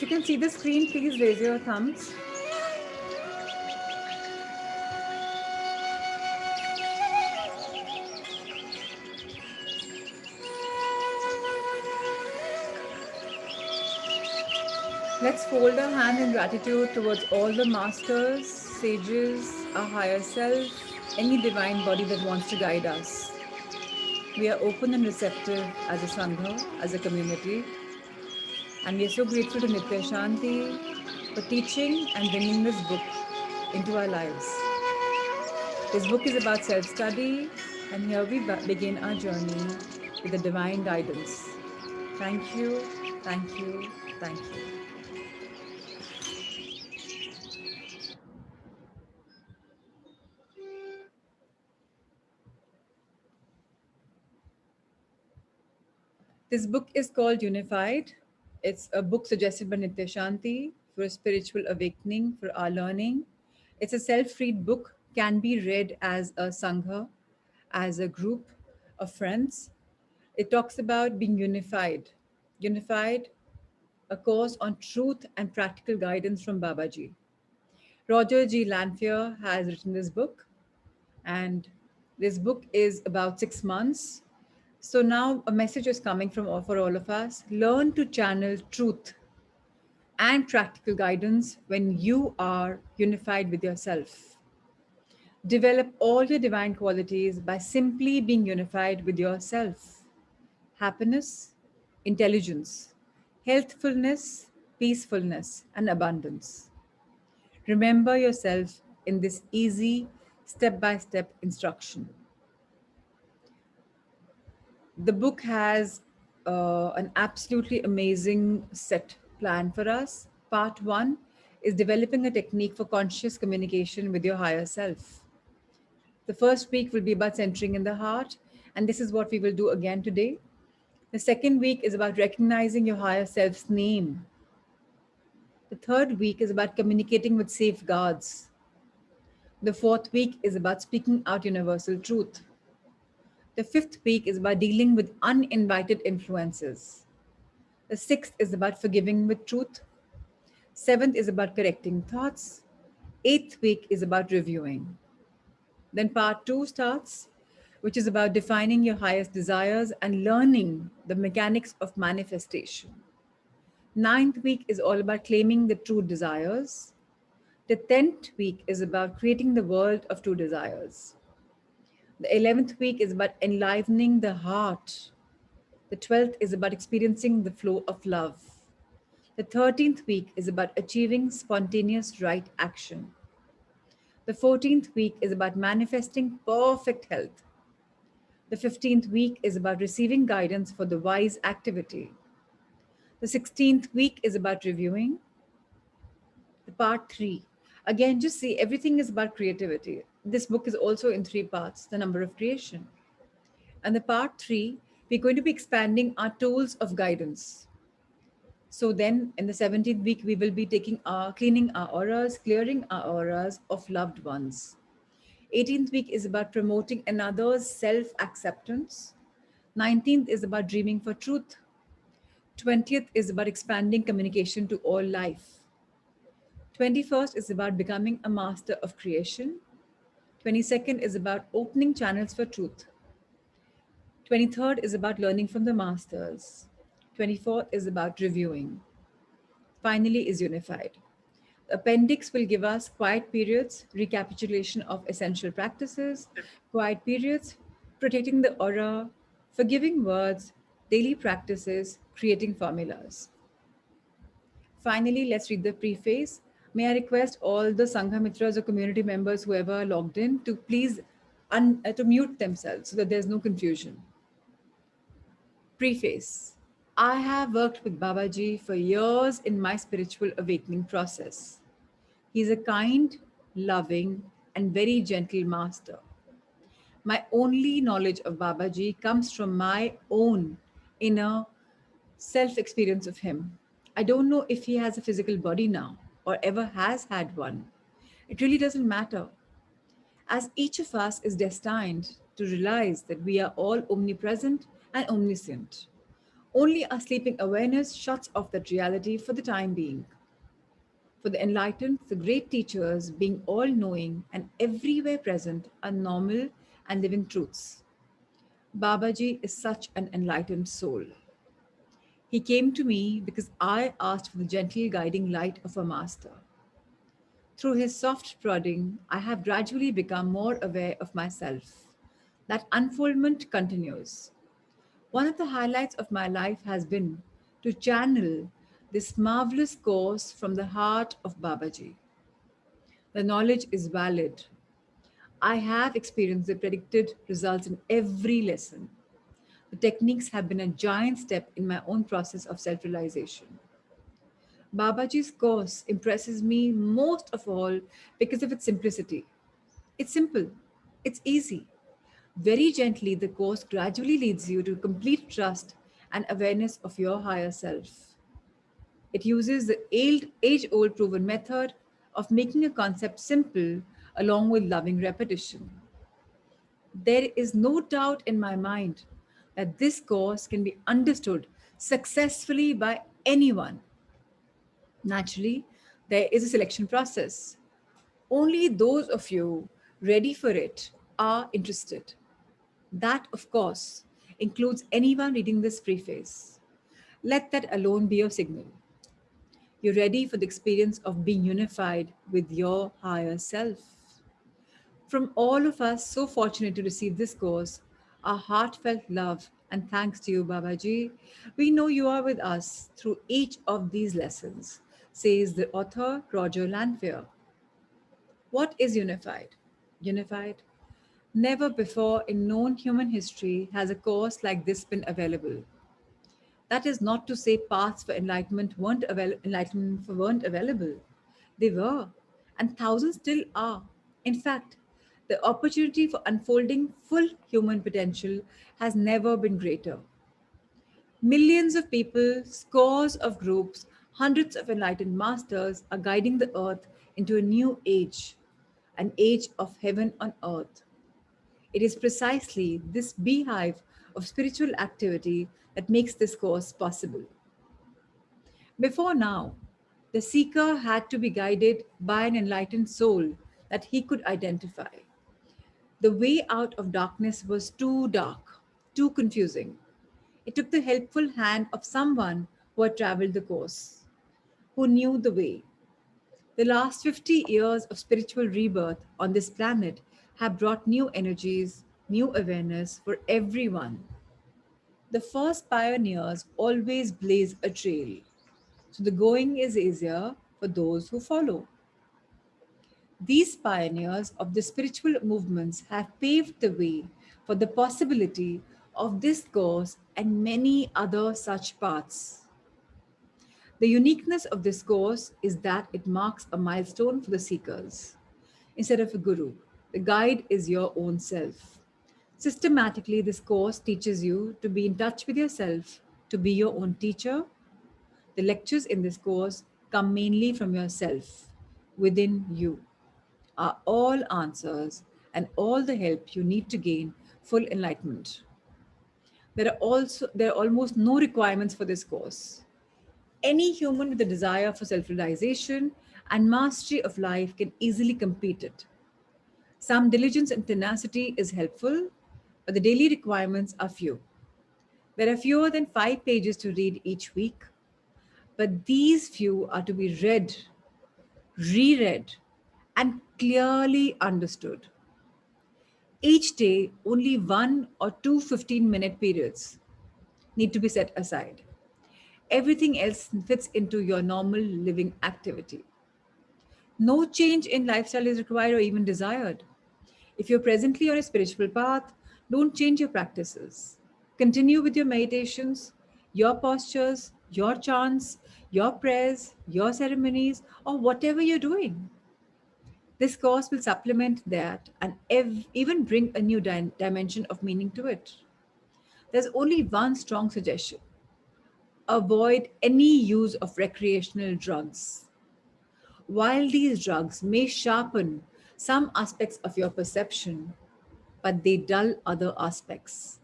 you can see the screen, please raise your thumbs. Let's fold our hand in gratitude towards all the masters, sages, our higher self, any divine body that wants to guide us. We are open and receptive as a Sangha, as a community, and we are so grateful to Nitya Shanti for teaching and bringing this book into our lives. This book is about self study, and here we begin our journey with the divine guidance. Thank you, thank you, thank you. This book is called Unified. It's a book suggested by Nitya Shanti for a spiritual awakening, for our learning. It's a self-read book, can be read as a sangha, as a group of friends. It talks about being unified. Unified, a course on truth and practical guidance from Babaji. Roger G. Lanphier has written this book, and this book is about 6 months. So now a message is coming from for all of us. Learn to channel truth and practical guidance when you are unified with yourself. Develop all your divine qualities by simply being unified with yourself. Happiness, intelligence, healthfulness, peacefulness, and abundance. Remember yourself in this easy step by step instruction. The book has an absolutely amazing set plan for us. Part one is developing a technique for conscious communication with your higher self. The first week will be about centering in the heart, and this is what we will do again today. The second week is about recognizing your higher self's name. The third week is about communicating with safeguards. The fourth week is about speaking out universal truth. The fifth week is about dealing with uninvited influences. The sixth is about forgiving with truth. Seventh is about correcting thoughts. Eighth week is about reviewing. Then part two starts, which is about defining your highest desires and learning the mechanics of manifestation. Ninth week is all about claiming the true desires. The 10th week is about creating the world of true desires. The 11th week is about enlivening the heart. The 12th is about experiencing the flow of love. The 13th week is about achieving spontaneous right action. The 14th week is about manifesting perfect health. The 15th week is about receiving guidance for the wise activity. The 16th week is about reviewing. The part three. Again, just see everything is about creativity. This book is also in three parts, the number of creation. And the part three, we're going to be expanding our tools of guidance. So then in the 17th week, we will be cleaning our auras, clearing our auras of loved ones. 18th week is about promoting another's self-acceptance. 19th is about dreaming for truth. 20th is about expanding communication to all life. 21st is about becoming a master of creation. 22nd is about opening channels for truth. 23rd is about learning from the masters. 24th is about reviewing. Finally is unified. The appendix will give us quiet periods, recapitulation of essential practices, quiet periods, protecting the aura, forgiving words, daily practices, creating formulas. Finally, let's read the preface. May I request all the Sangha Mitras or community members, whoever are logged in, to please to mute themselves so that there's no confusion. Preface. I have worked with Babaji for years in my spiritual awakening process. He is a kind, loving, and very gentle master. My only knowledge of Babaji comes from my own inner self experience of him. I don't know if he has a physical body now or ever has had one. It really doesn't matter, as each of us is destined to realize that we are all omnipresent and omniscient. Only a sleeping awareness shuts off that reality for the time being. For the enlightened, the great teachers, being all knowing and everywhere present, are normal and living truths. Babaji is such an enlightened soul. He came to me because I asked for the gentle guiding light of a master. Through his soft prodding, I have gradually become more aware of myself. That unfoldment continues. One of the highlights of my life has been to channel this marvelous course from the heart of Babaji. The knowledge is valid. I have experienced the predicted results in every lesson. The techniques have been a giant step in my own process of self realization. Babaji's course impresses me most of all because of its simplicity. It's simple, it's easy. Very gently, the course gradually leads you to complete trust and awareness of your higher self. It uses the age old proven method of making a concept simple along with loving repetition. There is no doubt in my mind that this course can be understood successfully by anyone. Naturally, there is a selection process. Only those of you ready for it are interested. That, of course, includes anyone reading this preface. Let that alone be your signal. You're ready for the experience of being unified with your higher self. From all of us so fortunate to receive this course, our heartfelt love and thanks to you, Babaji. We know you are with us through each of these lessons, says the author Roger Lanphier. What is unified? Unified? Never before in known human history has a course like this been available. That is not to say paths for enlightenment weren't available. They were, and thousands still are. In fact, the opportunity for unfolding full human potential has never been greater. Millions of people, scores of groups, hundreds of enlightened masters are guiding the earth into a new age, an age of heaven on earth. It is precisely this beehive of spiritual activity that makes this course possible. Before now, the seeker had to be guided by an enlightened soul that he could identify. The way out of darkness was too dark, too confusing. It took the helpful hand of someone who had traveled the course, who knew the way. The last 50 years of spiritual rebirth on this planet have brought new energies, new awareness for everyone. The first pioneers always blaze a trail, so the going is easier for those who follow. These pioneers of the spiritual movements have paved the way for the possibility of this course and many other such paths. The uniqueness of this course is that it marks a milestone for the seekers. Instead of a guru, the guide is your own self. Systematically, this course teaches you to be in touch with yourself, to be your own teacher. The lectures in this course come mainly from yourself, within you, are all answers and all the help you need to gain full enlightenment. There are almost no requirements for this course. Any human with a desire for self-realization and mastery of life can easily complete it. Some diligence and tenacity is helpful, but the daily requirements are few. There are fewer than 5 pages to read each week, but these few are to be read, reread, and clearly understood. Each day, only one or two 15-minute periods need to be set aside. Everything else fits into your normal living activity. No change in lifestyle is required or even desired. If you're presently on a spiritual path, don't change your practices. Continue with your meditations, your postures, your chants, your prayers, your ceremonies, or whatever you're doing. This course will supplement that and even bring a new dimension of meaning to it. There's only one strong suggestion: avoid any use of recreational drugs. While these drugs may sharpen some aspects of your perception, but they dull other aspects.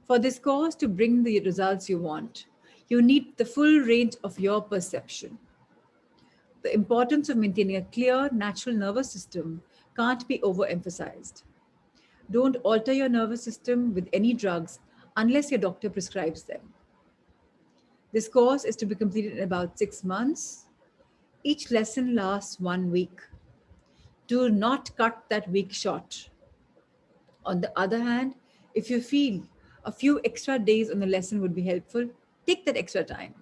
For this course to bring the results you want, you need the full range of your perception. The importance of maintaining a clear, natural nervous system can't be overemphasized. Don't alter your nervous system with any drugs unless your doctor prescribes them. This course is to be completed in about 6 months. Each lesson lasts 1 week. Do not cut that week short. On the other hand, if you feel a few extra days on the lesson would be helpful, take that extra time.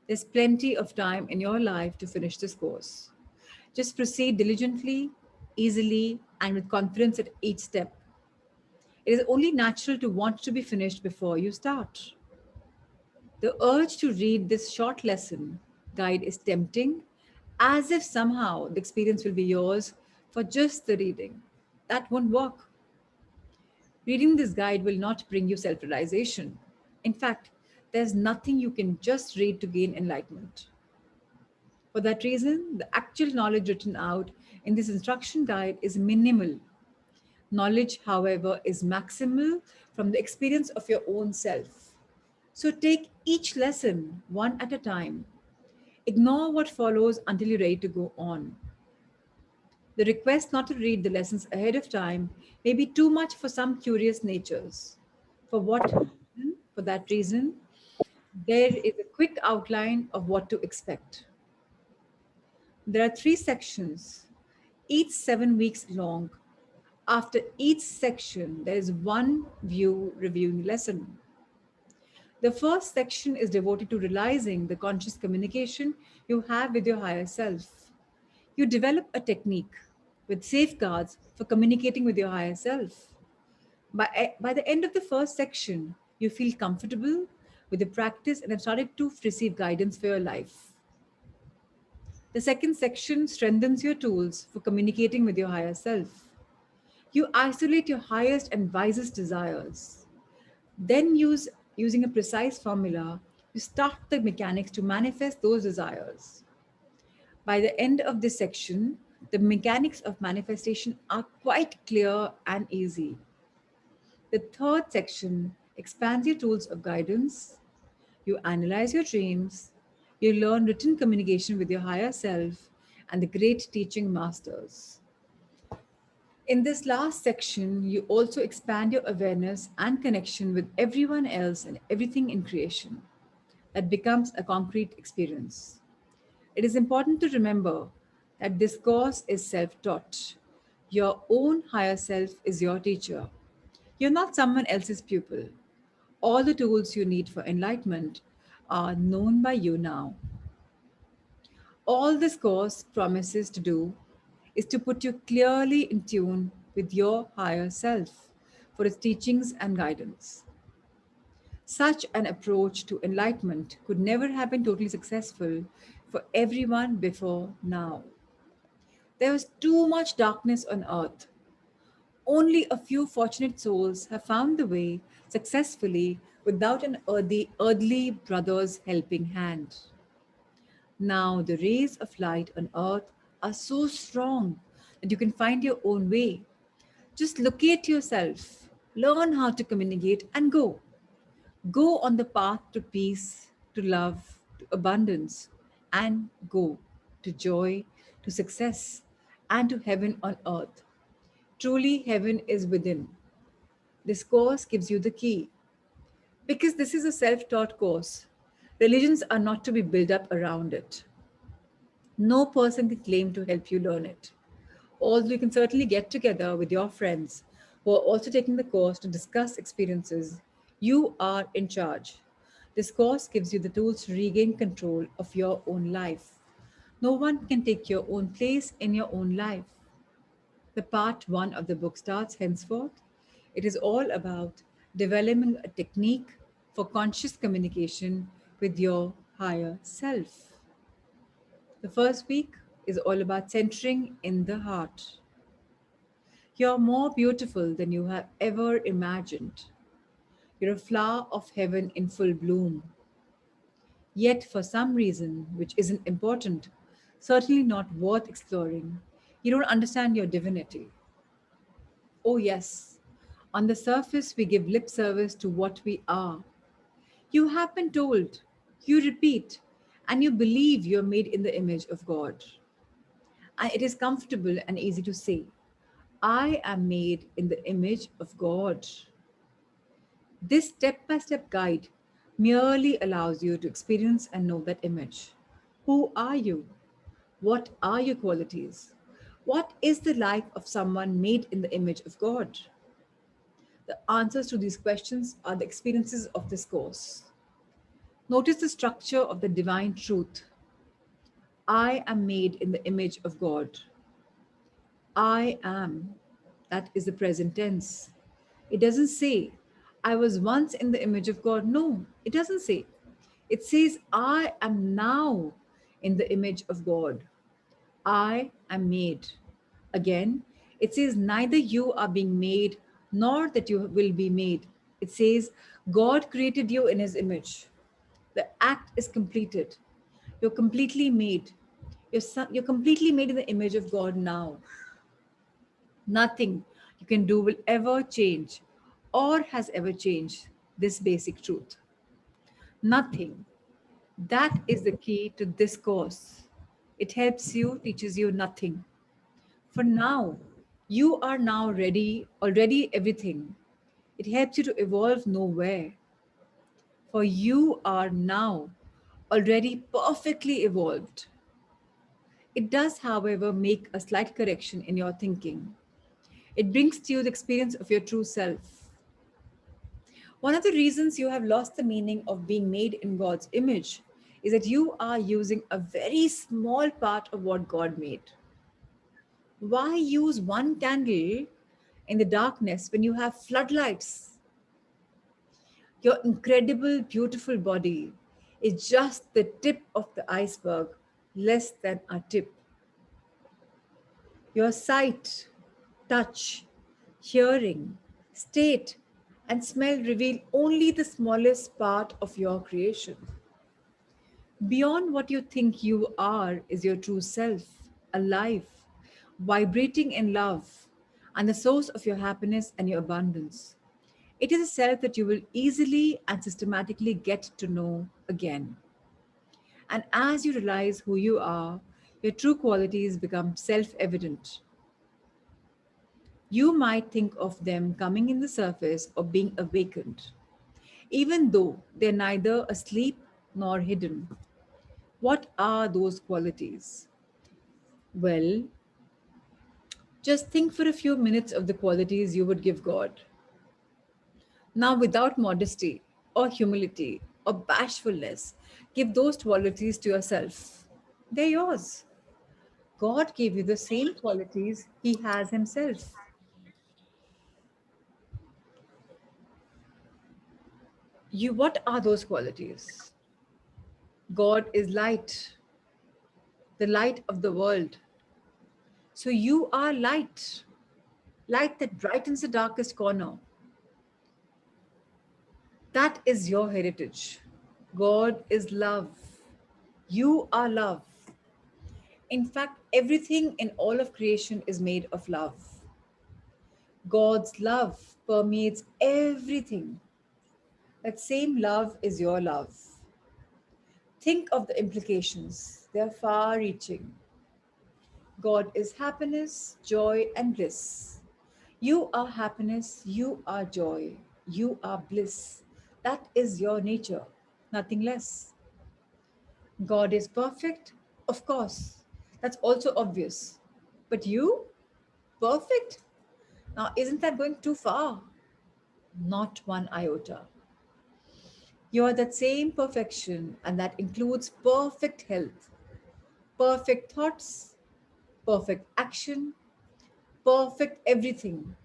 There's plenty of time in your life to finish this course. Just proceed diligently, easily, and with confidence at each step. It is only natural to want to be finished before you start. The urge to read this short lesson guide is tempting, as if somehow the experience will be yours for just the reading. That won't work. Reading this guide will not bring you self realization. In fact, there's nothing you can just read to gain enlightenment. For that reason, the actual knowledge written out in this instruction guide is minimal. Knowledge, however, is maximal from the experience of your own self. So take each lesson one at a time. Ignore what follows until you're ready to go on. The request not to read the lessons ahead of time may be too much for some curious natures. For that reason, there is a quick outline of what to expect. There are 3 sections, each 7 weeks long. After each section, there is one view reviewing lesson. The first section is devoted to realizing the conscious communication you have with your higher self. You develop a technique with safeguards for communicating with your higher self. By the end of the first section, you feel comfortable with the practice and have started to receive guidance for your life. The second section strengthens your tools for communicating with your higher self. You isolate your highest and wisest desires. Then using a precise formula, you start the mechanics to manifest those desires. By the end of this section, the mechanics of manifestation are quite clear and easy. The third section expands your tools of guidance. You analyze your dreams. You learn written communication with your higher self and the great teaching masters. In this last section, you also expand your awareness and connection with everyone else and everything in creation. That becomes a concrete experience. It is important to remember that this course is self taught. Your own higher self is your teacher. You're not someone else's pupil. All the tools you need for enlightenment are known by you now. All this course promises to do is to put you clearly in tune with your higher self for its teachings and guidance. Such an approach to enlightenment could never have been totally successful for everyone before now. There was too much darkness on earth. Only a few fortunate souls have found the way successfully without an earthly brother's helping hand. Now, the rays of light on earth are so strong that you can find your own way. Just locate yourself, learn how to communicate, and go. Go on the path to peace, to love, to abundance, and go to joy, to success, and to heaven on earth. Truly, heaven is within. This course gives you the key. Because this is a self taught course, religions are not to be built up around it. No person can claim to help you learn it. Although you can certainly get together with your friends who are also taking the course to discuss experiences, you are in charge. This course gives you the tools to regain control of your own life. No one can take your own place in your own life. The part one of the book starts henceforth. It is all about developing a technique for conscious communication with your higher self. The first week is all about centering in the heart. You're more beautiful than you have ever imagined. You're a flower of heaven in full bloom. Yet, for some reason, which isn't important, certainly not worth exploring, you don't understand your divinity. Oh, yes, On the surface, we give lip service to what we are. You have been told, you repeat, and you believe you're made in the image of God. And it is comfortable and easy to say, I am made in the image of God. This step by step guide merely allows you to experience and know that image. Who are you? What are your qualities? What is the life of someone made in the image of God? The answers to these questions are the experiences of this course. Notice the structure of the divine truth. I am made in the image of God. I am. That is the present tense. It doesn't say, I was once in the image of God. No, it doesn't say. It says, I am now in the image of God. I am made. Again, it says, neither you are being made nor that you will be made. It says, God created you in his image. The act is completed. You're completely made. You're completely made in the image of God now. Nothing you can do will ever change or has ever changed this basic truth. Nothing. That is the key to this course. It helps you, teaches you nothing. For now, you are now ready, already everything. It helps you to evolve nowhere. For you are now already perfectly evolved. It does, however, make a slight correction in your thinking. It brings to you the experience of your true self. One of the reasons you have lost the meaning of being made in God's image is that you are using a very small part of what God made. Why use one candle in the darkness when you have floodlights? Your incredible, beautiful body is just the tip of the iceberg, less than a tip. Your sight, touch, hearing, state, and smell reveal only the smallest part of your creation. Beyond what you think you are is your true self, alive, vibrating in love, and the source of your happiness and your abundance. It is a self that you will easily and systematically get to know again. And as you realize who you are, your true qualities become self evident. You might think of them coming in the surface or being awakened, even though they're neither asleep nor hidden. What are those qualities? Well, just think for a few minutes of the qualities you would give God. Now, without modesty or humility or bashfulness, give those qualities to yourself. They're yours. God gave you the same qualities He has Himself. What are those qualities? God is light, the light of the world. So you are light, light that brightens the darkest corner. That is your heritage. God is love. You are love. In fact, everything in all of creation is made of love. God's love permeates everything. That same love is your love. Think of the implications, they are far reaching. God is happiness, joy, and bliss. You are happiness, you are joy, you are bliss. That is your nature, nothing less. God is perfect, of course. That's also obvious. But you? Perfect? Now, isn't that going too far? Not one iota. You are that same perfection, and that includes perfect health, perfect thoughts, perfect action, perfect everything.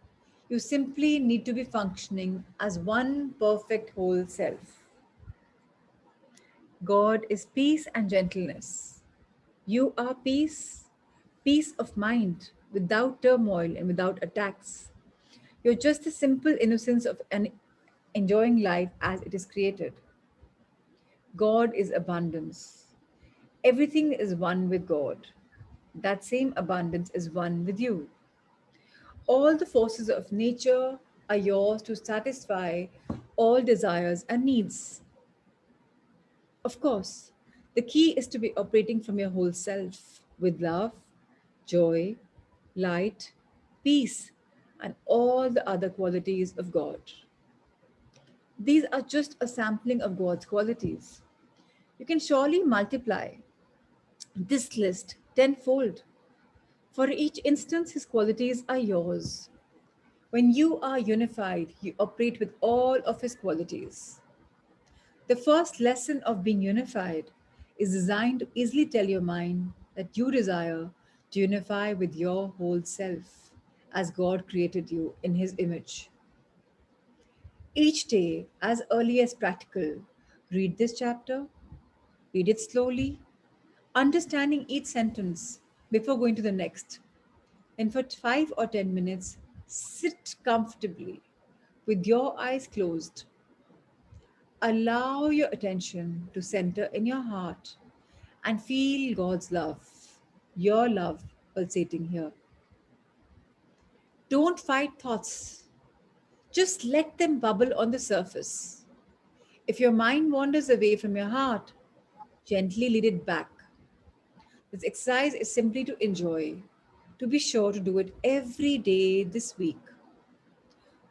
You simply need to be functioning as one perfect whole self. God is peace and gentleness. You are peace, peace of mind, without turmoil and without attacks. You're just the simple innocence of an enjoying life as it is created. God is abundance. Everything is one with God. That same abundance is one with you. All the forces of nature, are yours to satisfy all desires and needs. Of course, the key is to be operating from your whole self with love, joy, light, peace, and all the other qualities of God. These are just a sampling of God's qualities. You can surely multiply this list tenfold. For each instance, His qualities are yours. When you are unified, you operate with all of His qualities. The first lesson of being unified is designed to easily tell your mind that you desire to unify with your whole self as God created you in His image. Each day, as early as practical, read this chapter, read it slowly, understanding each sentence before going to the next. And for 5 or 10 minutes, sit comfortably with your eyes closed. Allow your attention to center in your heart and feel God's love, your love pulsating here. Don't fight thoughts, just let them bubble on the surface. If your mind wanders away from your heart, gently lead it back. This exercise is simply to enjoy. To be sure to do it every day this week.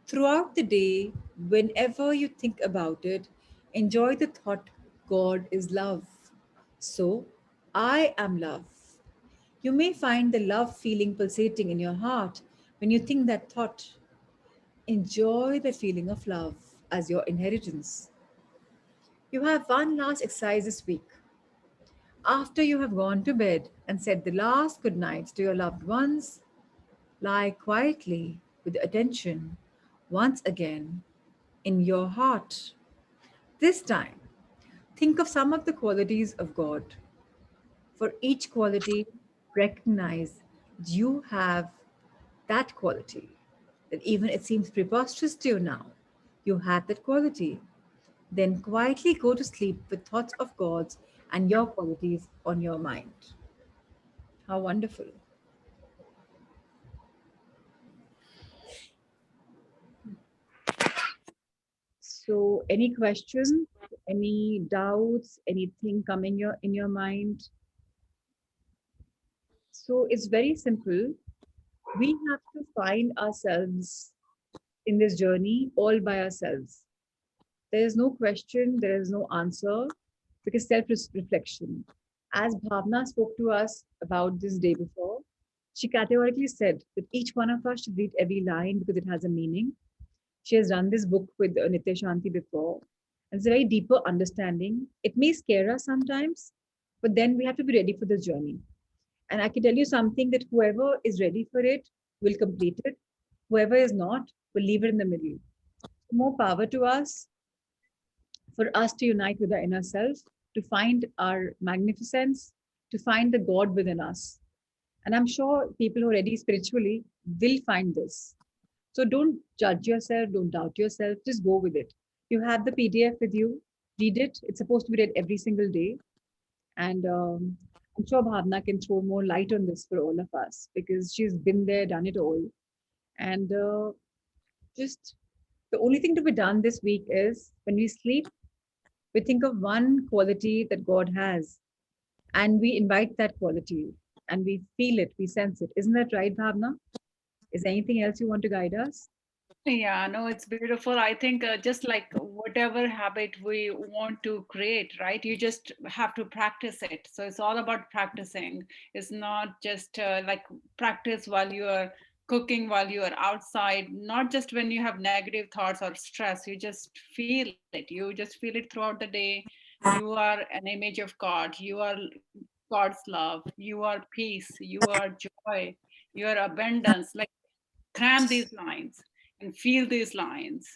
Throughout the day, whenever you think about it, enjoy the thought God is love. So, I am love. You may find the love feeling pulsating in your heart when you think that thought. Enjoy the feeling of love as your inheritance. You have one last exercise this week. After you have gone to bed and said the last good nights to your loved ones, lie quietly with attention once again in your heart. This time, think of some of the qualities of God. For each quality, recognize you have that quality. That even it seems preposterous to you now, you have that quality. Then quietly go to sleep with thoughts of God's and your qualities on your mind. How wonderful. So, any questions, any doubts, anything coming your in your mind? So, it's very simple. We have to find ourselves in this journey all by ourselves. There is no question, there is no answer because self reflection. As Bhavna spoke to us about this day before, she categorically said that each one of us should read every line because it has a meaning. She has done this book with Nitya Shanti before. And it's a very deeper understanding. It may scare us sometimes, but then we have to be ready for this journey. And I can tell you something that whoever is ready for it will complete it. Whoever is not will leave it in the middle. More power to us for us to unite with our inner self, to find our magnificence, to find the God within us. And I'm sure people who are ready spiritually will find this. So don't judge yourself, don't doubt yourself, just go with it. You have the PDF with you, read it. It's supposed to be read every single day. And I'm sure Bhavna can throw more light on this for all of us because she's been there, done it all. And just the only thing to be done this week is when we sleep, we think of one quality that God has and we invite that quality and we feel it, we sense it. Isn't that right, Bhavna? Is there anything else you want to guide us? Yeah, no, it's beautiful. I think just like whatever habit we want to create, right? You just have to practice it. So it's all about practicing. It's not just like practice while you are cooking, while you are outside, not just when you have negative thoughts or stress. You just feel it. You just feel it throughout the day. You are an image of God. You are God's love. You are peace. You are joy. You are abundance. Like cram these lines and feel these lines,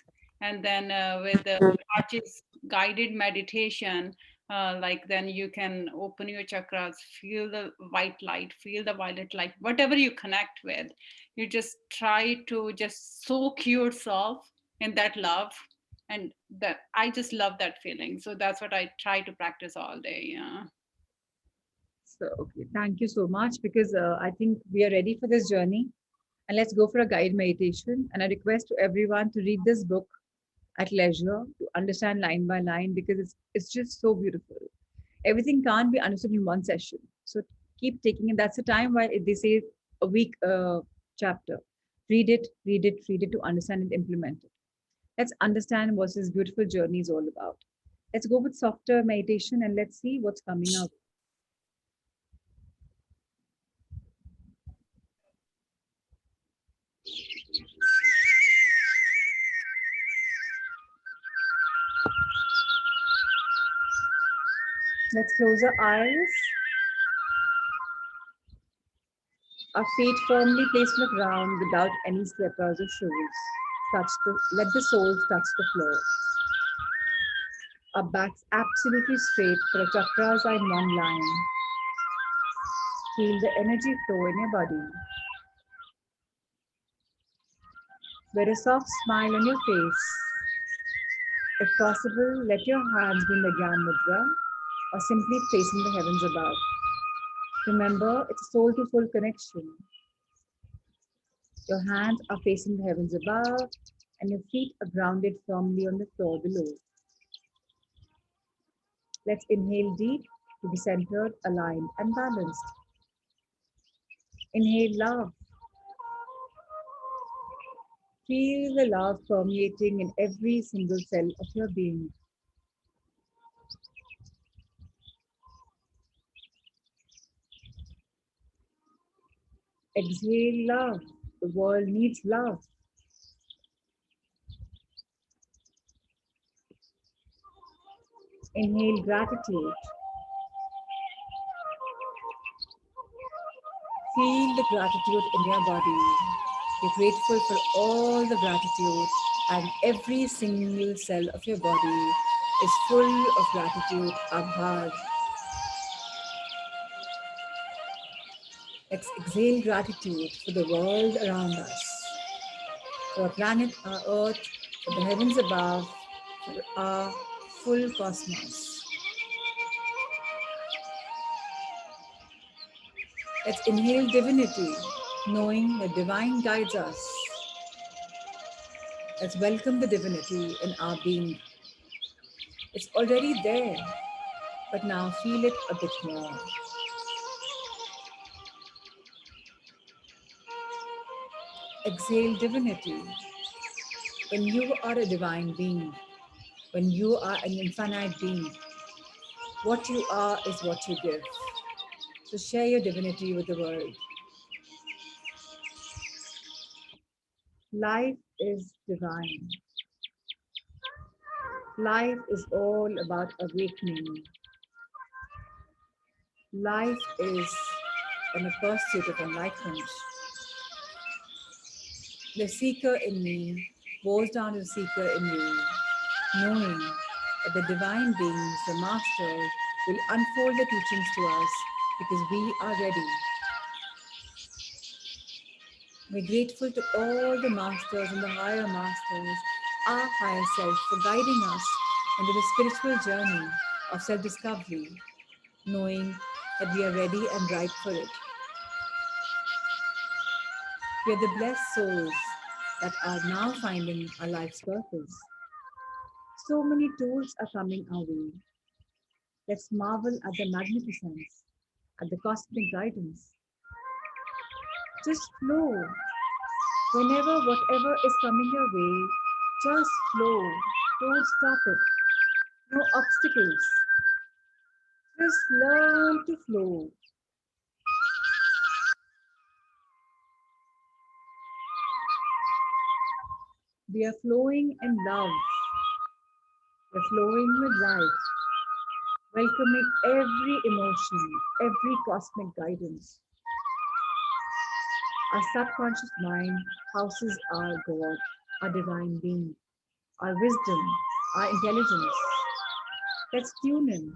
and then with the arches guided meditation, like then you can open your chakras, feel the white light, feel the violet light, whatever you connect with. You just try to just soak yourself in that love, and that I just love that feeling. So that's what I try to practice all day. Yeah. So, okay, thank you so much because I think we are ready for this journey. And let's go for a guided meditation. And I request to everyone to read this book at leisure to understand line by line because it's just so beautiful. Everything can't be understood in one session. So keep taking it. That's the time why they say a week chapter. Read it to understand and implement it. Let's understand what this beautiful journey is all about. Let's go with softer meditation and let's see what's coming up. Let's close our eyes, our feet firmly placed on the ground without any slippers or shoes. Let the soles touch the floor. Our backs absolutely straight, for the chakras are in one line. Feel the energy flow in your body. Wear a soft smile on your face. If possible, let your hands be in the Gyan Mudra or simply facing the heavens above. Remember, it's a soul to soul connection. Your hands are facing the heavens above and your feet are grounded firmly on the floor below. Let's inhale deep to be centered, aligned, and balanced. Inhale love. Feel the love permeating in every single cell of your being. Exhale love. The world needs love. Inhale gratitude. Feel the gratitude in your body. You're grateful for all the gratitude, and every single cell of your body is full of gratitude. Abhar. Exhale gratitude for the world around us, for our planet, our earth, for the heavens above, for our full cosmos. Let's inhale divinity, knowing that divine guides us. Let's welcome the divinity in our being. It's already there, but now feel it a bit more. Exhale divinity. When you are a divine being, when you are an infinite being, what you are is what you give. So share your divinity with the world. Life is divine. Life is all about awakening. Life is on a pursuit of enlightenment. The seeker in me bows down to the seeker in you, knowing that the divine beings, the masters, will unfold the teachings to us because we are ready. We're grateful to all the masters and the higher masters, our higher self, for guiding us into the spiritual journey of self-discovery, knowing that we are ready and ripe for it. We are the blessed souls that are now finding our life's purpose. So many tools are coming our way. Let's marvel at the magnificence, at the cosmic guidance. Just flow. Whenever whatever is coming your way, just flow. Don't stop it. No obstacles. Just learn to flow. We are flowing in love. We're flowing with life, welcoming every emotion, every cosmic guidance. Our subconscious mind houses our God, our divine being, our wisdom, our intelligence. Let's tune in.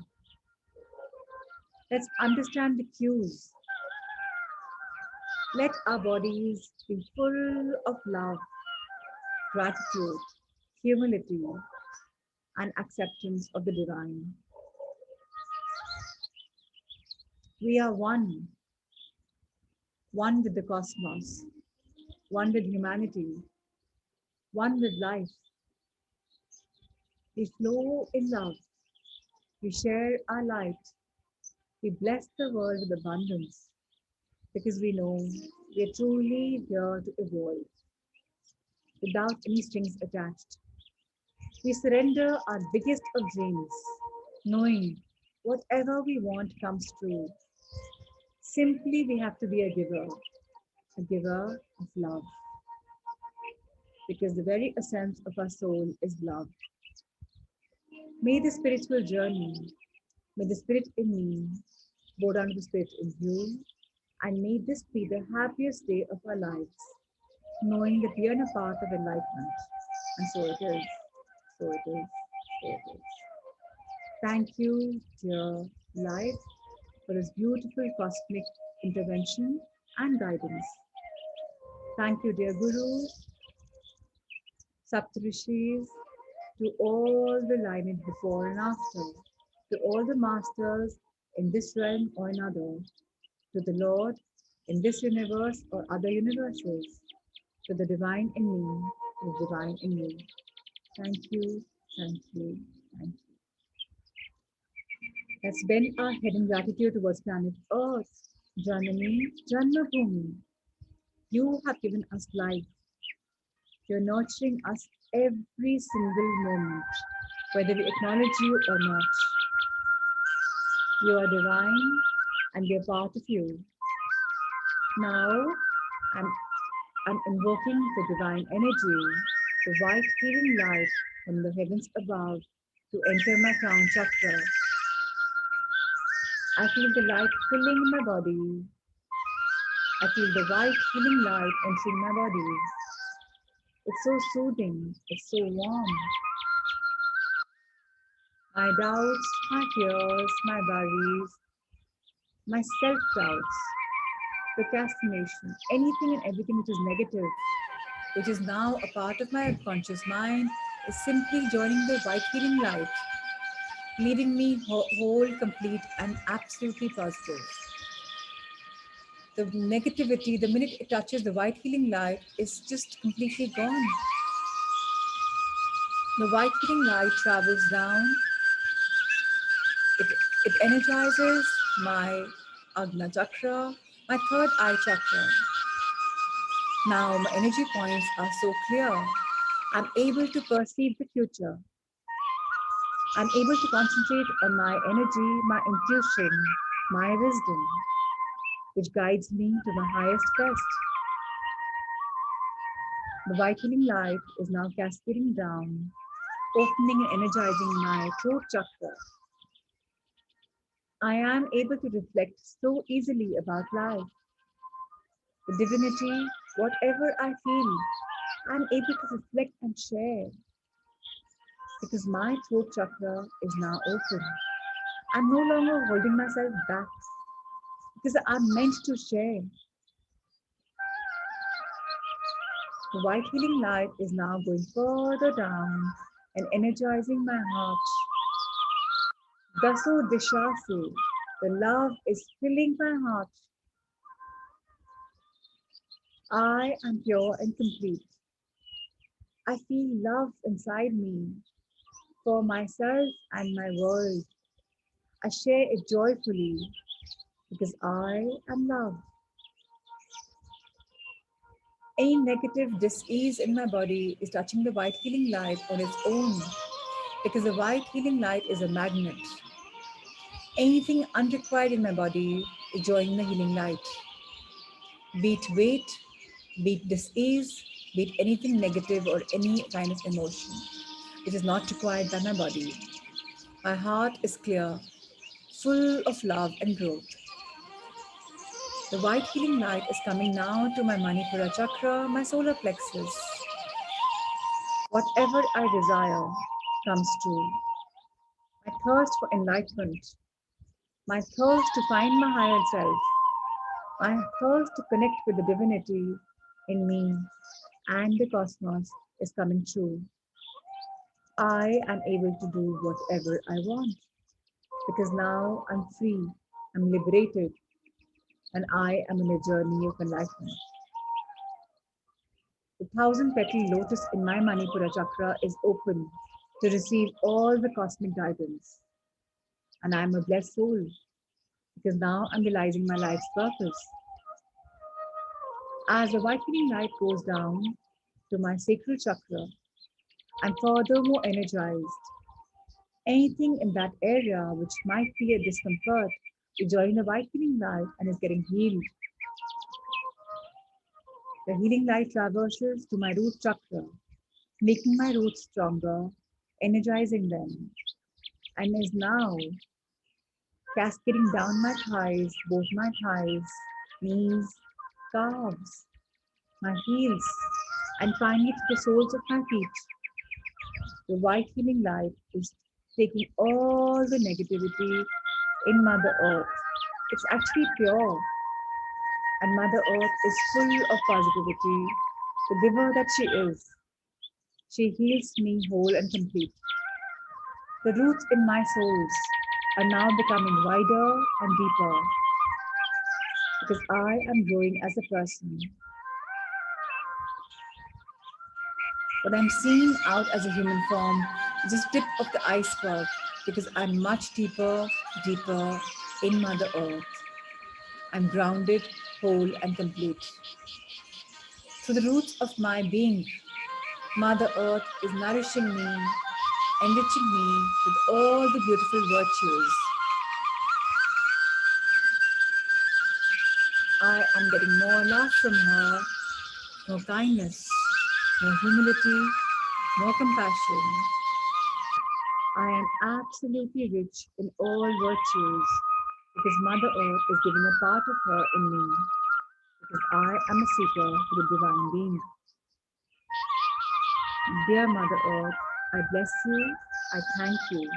Let's understand the cues. Let our bodies be full of love, gratitude, humility, and acceptance of the divine. We are one with the cosmos. one with humanity, one with life. We flow in love, we share our light, we bless the world with abundance because we know we are truly here to evolve without any strings attached. We surrender our biggest of dreams, knowing whatever we want comes true. Simply, we have to be a giver of love, because the very essence of our soul is love. May the spiritual journey, may the spirit in me bow down to the spirit in you, and may this be the happiest day of our lives, knowing that we are in a path of enlightenment. And so it is, so it is, so it is. Thank you, dear life, for this beautiful cosmic intervention and guidance. Thank you, dear Gurus, Saptarishis, to all the lineage before and after, to all the masters in this realm or another, to the Lord in this universe or other universes, to the divine in me, to the divine in you. Thank you, thank you, thank you. Let's bend our head in gratitude towards planet Earth. Janani, Janmabhoomi, you have given us life. You're nurturing us every single moment, whether we acknowledge you or not. You are divine and we are part of you. Now, I'm, I'm invoking the divine energy, the white healing light from the heavens above to enter my crown chakra. I feel the light filling my body. I feel the white healing light entering my body. It's so soothing, it's so warm. My doubts, my fears, my worries, my self doubts, procrastination, anything and everything which is negative, which is now a part of my conscious mind, is simply joining the white healing light, leaving me whole, complete, and absolutely positive. The negativity, the minute it touches the white healing light, is just completely gone. The white healing light travels down, it, it energizes my Agna chakra, my third eye chakra. Now my energy points are so clear. I'm able to perceive the future. I'm able to concentrate on my energy, my intuition, my wisdom, which guides me to my highest best. The white healing light is now cascading down, opening and energizing my throat chakra. I am able to reflect so easily about life, the divinity, whatever I feel. I'm able to reflect and share because my throat chakra is now open. I'm no longer holding myself back because I'm meant to share. The white healing light is now going further down and energizing my heart. Daso Dishase, the love is filling my heart. I am pure and complete. I feel love inside me for myself and my world. I share it joyfully because I am love. Any negative dis-ease in my body is touching the white healing light on its own because the white healing light is a magnet. Anything unrequired in my body is joining the healing light. Be it weight, be it dis-ease, be it anything negative or any kind of emotion which is not required by my body. My heart is clear, full of love and growth. The white healing light is coming now to my Manipura chakra, my solar plexus. Whatever I desire comes true. My thirst for enlightenment, my thirst to find my higher self, my thirst to connect with the divinity in me and the cosmos is coming true. I am able to do whatever I want because now I'm free, I'm liberated, and I am in a journey of enlightenment. The thousand petal lotus in my Manipura chakra is open to receive all the cosmic guidance. And I'm a blessed soul because now I'm realizing my life's purpose. As the whitening light goes down to my sacral chakra, I'm furthermore energized. Anything in that area which might feel a discomfort is joining the whitening light and is getting healed. The healing light traverses to my root chakra, making my roots stronger, energizing them, and is now cascading down my thighs, both my thighs, knees, calves, my heels, and finally to the soles of my feet. The white healing light is taking all the negativity in Mother Earth. It's actually pure, and Mother Earth is full of positivity, the giver that she is. She heals me whole and complete. The roots in my souls are now becoming wider and deeper because I am growing as a person. What I'm seeing out as a human form is just tip of the iceberg because I'm much deeper, deeper in Mother Earth. I'm grounded, whole, and complete. Through the roots of my being, Mother Earth is nourishing me, enriching me with all the beautiful virtues. I am getting more love from her, more kindness, more humility, more compassion. I am absolutely rich in all virtues because Mother Earth is giving a part of her in me because I am a seeker for the divine being. Dear Mother Earth, I bless you, I thank you.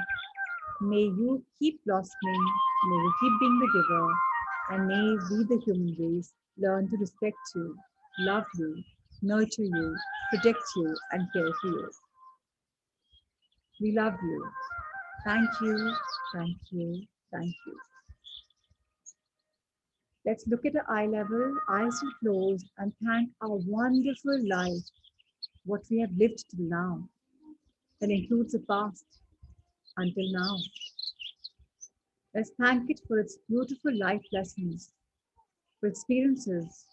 May you keep blossoming, may you keep being the giver, and may we, the human race, learn to respect you, love you, nurture you, protect you, and care for you. We love you. Thank you, thank you, thank you. Let's look at the eye level, eyes are closed, and thank our wonderful life, what we have lived till now. That includes the past until now. Let's thank it for its beautiful life lessons, for experiences,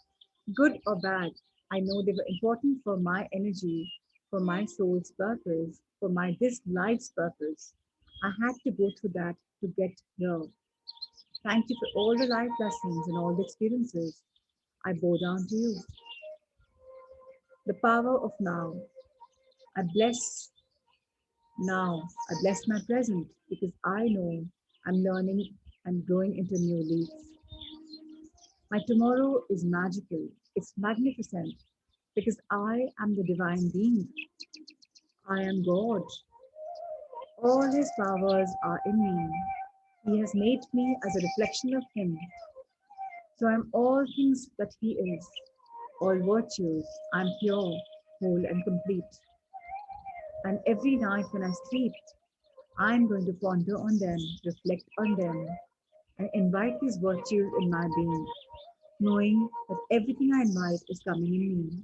good or bad. I know they were important for my energy, for my soul's purpose, for my this life's purpose. I had to go through that to get here. Thank you for all the life lessons and all the experiences. I bow down to you. The power of now. I bless now. I bless my present because I know I'm learning and growing into new leaves. My tomorrow is magical. It's magnificent because I am the divine being. I am God. All his powers are in me. He has made me as a reflection of him. So I'm all things that he is, all virtues. I'm pure, whole, and complete. And every night when I sleep, I'm going to ponder on them, reflect on them, and invite these virtues in my being, knowing that everything I invite is coming in me.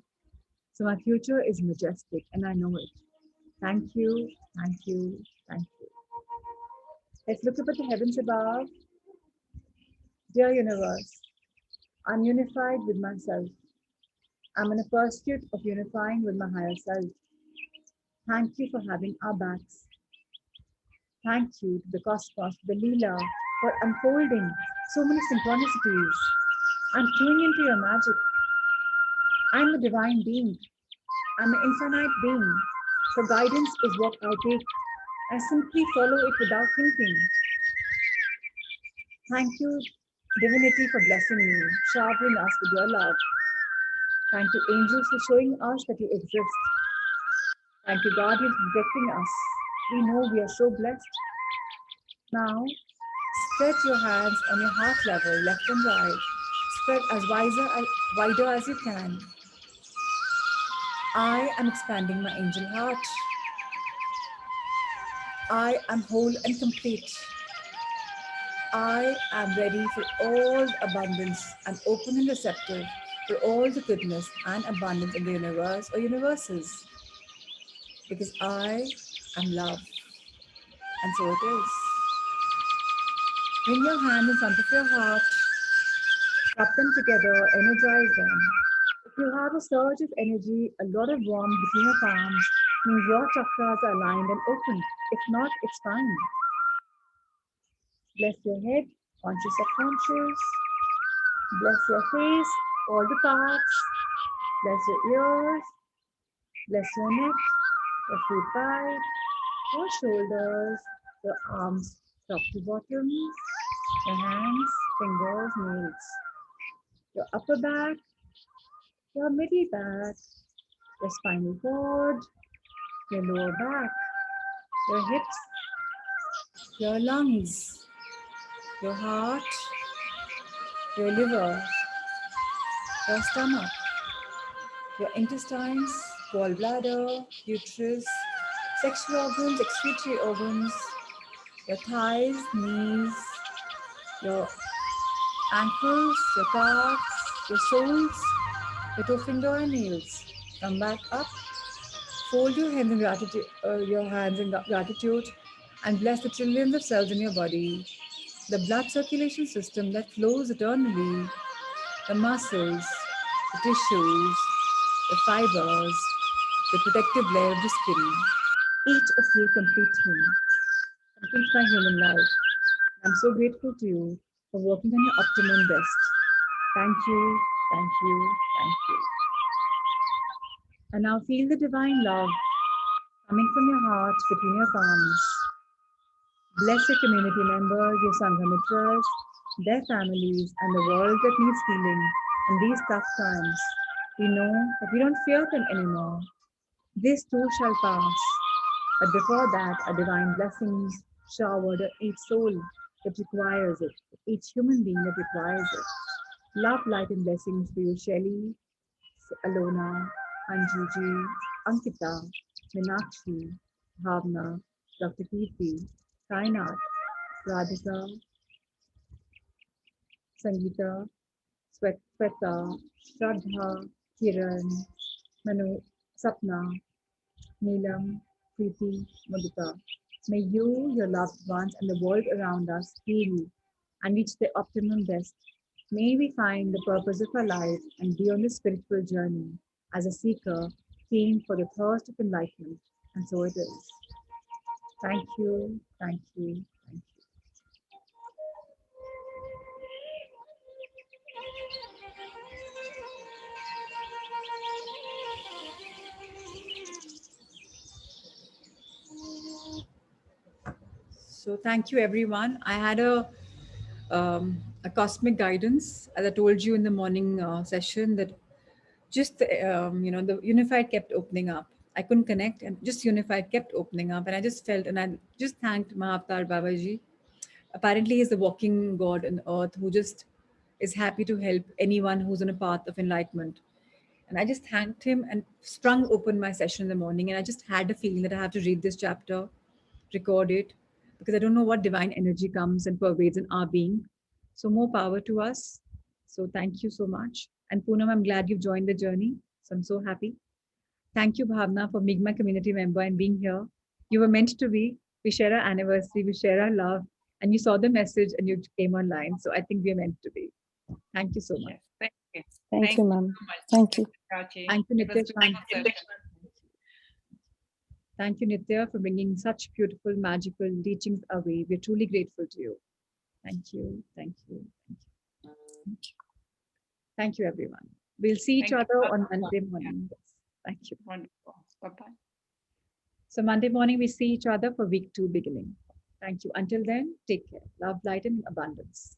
So my future is majestic, and I know it. Thank you, thank you, thank you. Let's look up at the heavens above. Dear universe, I'm unified with myself. I'm in a pursuit of unifying with my higher self. Thank you for having our backs. Thank you to the cosmos, to the Leela, for unfolding so many synchronicities. I'm tuning into your magic. I'm a divine being. I'm an infinite being. So guidance is what I take. I simply follow it without thinking. Thank you, divinity, for blessing me, showering us with your love. Thank you, angels, for showing us that you exist. Thank you, guardians, for protecting us. We know we are so blessed. Now, spread your hands on your heart level, left and right. Spread as wider as you can. I am expanding my angel heart. I am whole and complete. I am ready for all abundance and open and receptive for all the goodness and abundance in the universe or universes, because I am love, and so it is. Bring your hand in front of your heart, rub them together, energize them. If you have a surge of energy, a lot of warmth between your palms, means your chakras are aligned and open. If not, it's fine. Bless your head, conscious subconscious. Bless your face, all the parts. Bless your ears. Bless your neck, your feet wide, your shoulders, your arms top to bottom, your hands, fingers, nails, your upper back, your middle back, your spinal cord, your lower back, your hips, your lungs, your heart, your liver, your stomach, your intestines, gallbladder, uterus, sexual organs, excretory organs, your thighs, knees, your ankles, your calves, your soles, your toe finger and nails. Come back up. Fold your hands in gratitude, and bless the trillions of cells in your body, the blood circulation system that flows eternally, the muscles, the tissues, the fibers, the protective layer of the skin. Each of you completes me, completes my human life. I'm so grateful to you for working on your optimum best. Thank you, thank you, thank you. And now feel the divine love coming from your heart between your palms. Bless your community members, your Sangha Mitras, their families, and the world that needs healing in these tough times. We know that we don't fear them anymore. This too shall pass. But before that, a divine blessings showered on each soul that requires it, each human being that requires it. Love, light, and blessings for you, Shelley, Alona, Anjuji, Ankita, Meenakshi, Bhavna, Dr. Kirti, Kainat, Radhika, Sangeeta, Sweta, Shraddha, Kiran, Manu, Sapna, Neelam, Preeti, Mudita. May you, your loved ones, and the world around us heal and reach their optimum best. May we find the purpose of our life and be on the spiritual journey as a seeker keen for the thirst of enlightenment. And so it is. Thank you, thank you, thank you. So thank you, everyone. I had a cosmic guidance, as I told you in the morning session, that just the unified kept opening up. I couldn't connect, and just unified kept opening up, and I just felt, and I just thanked Mahavatar Babaji. Apparently, he's the walking God on earth who just is happy to help anyone who's on a path of enlightenment. And I just thanked him and sprung open my session in the morning. And I just had a feeling that I have to read this chapter, record it, because I don't know what divine energy comes and pervades in our being. So, more power to us. So, thank you so much. And Poonam, I'm glad you've joined the journey. So, I'm so happy. Thank you, Bhavna, for being my community member and being here. You were meant to be. We share our anniversary, we share our love, and you saw the message and you came online. So, I think we're meant to be. Thank you so much. Yes, thank you. Thank Thank you, you ma'am. so much, Thank you. Prachi. Thank you, It was Nitya. a beautiful session. Thank you, Nitya, for bringing such beautiful, magical teachings our way. We're truly grateful to you. Thank you. Thank you. Thank you. Thank you, everyone. We'll see each Thank you. other on Yeah, Monday morning. Yes. Thank you. wonderful. Bye-bye. So, Monday morning, we see each other for week 2 beginning. Thank you. Until then, take care. Love, light, and abundance.